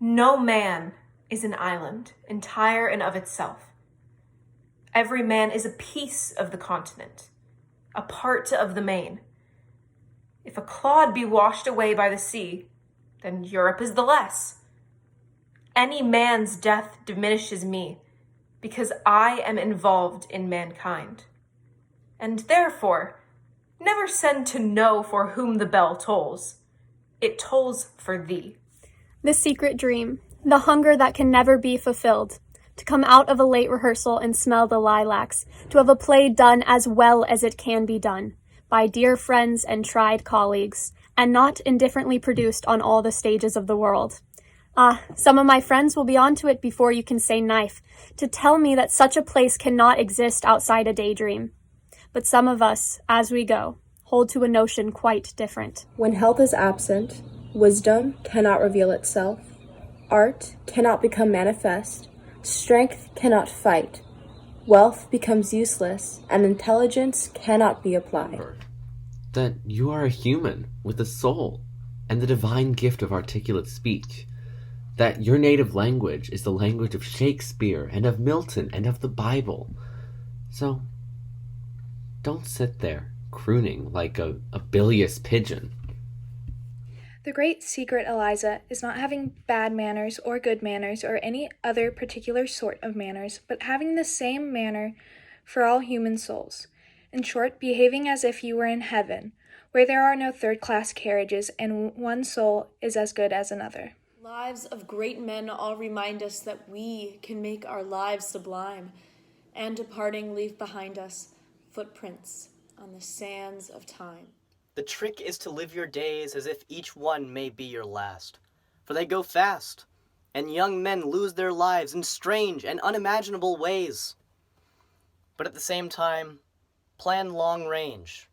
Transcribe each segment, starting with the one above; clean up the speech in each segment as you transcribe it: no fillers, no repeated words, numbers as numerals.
No man is an island, entire and of itself. Every man is a piece of the continent, a part of the main. If a clod be washed away by the sea, then Europe is the less. Any man's death diminishes me, because I am involved in mankind. And therefore, never send to know for whom the bell tolls. It tolls for thee. The secret dream, the hunger that can never be fulfilled, to come out of a late rehearsal and smell the lilacs, to have a play done as well as it can be done, by dear friends and tried colleagues, and not indifferently produced on all the stages of the world. Ah, some of my friends will be onto it before you can say knife, to tell me that such a place cannot exist outside a daydream. But some of us, as we go, hold to a notion quite different. When health is absent, wisdom cannot reveal itself, art cannot become manifest, strength cannot fight, wealth becomes useless, and intelligence cannot be applied. That you are a human with a soul and the divine gift of articulate speech. That your native language is the language of Shakespeare and of Milton and of the Bible. So, don't sit there crooning like a bilious pigeon. The great secret, Eliza, is not having bad manners or good manners or any other particular sort of manners, but having the same manner for all human souls. In short, behaving as if you were in heaven, where there are no third-class carriages and one soul is as good as another. Lives of great men all remind us that we can make our lives sublime, and departing leave behind us footprints on the sands of time. The trick is to live your days as if each one may be your last, for they go fast, and young men lose their lives in strange and unimaginable ways. But at the same time, plan long range,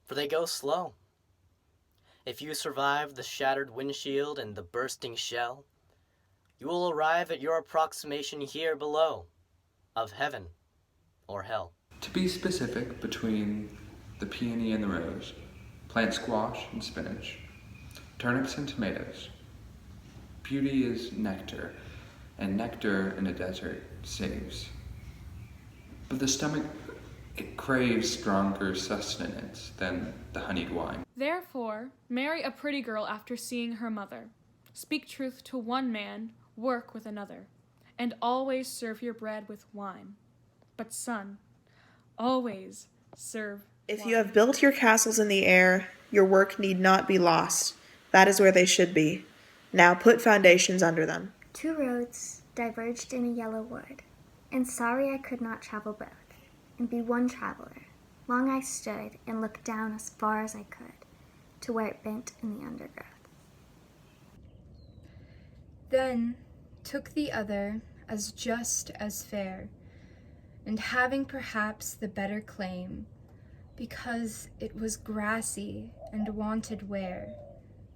for they go slow. If you survive the shattered windshield and the bursting shell, you will arrive at your approximation here below, of heaven or hell. To be specific, between the peony and the rose, plant squash and spinach, turnips and tomatoes. Beauty is nectar, and nectar in a desert saves. But the stomach, it craves stronger sustenance than the honeyed wine. Therefore, marry a pretty girl after seeing her mother. Speak truth to one man, work with another, and always serve your bread with wine. But son, always serve If wine. you have built your castles in the air, your work need not be lost. That is where they should be. Now put foundations under them. Two roads diverged in a yellow wood, and sorry I could not travel both, and be one traveler. Long I stood and looked down as far as I could, to where it bent in the undergrowth. Then took the other as just as fair, and having perhaps the better claim, because it was grassy and wanted wear,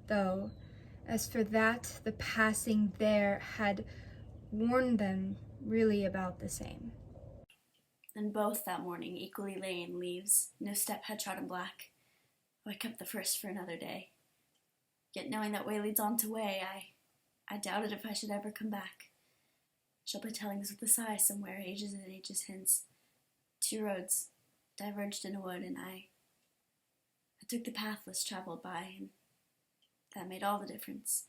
though, as for that the passing there had warned them really about the same. Then both that morning equally lay in leaves, no step had trodden black. Oh, I kept the first for another day. Yet knowing that way leads on to way, I doubted if I should ever come back. Shall be tellings with a sigh somewhere, ages and ages hence. Two roads diverged in a wood, and I took the path less traveled by, and that made all the difference.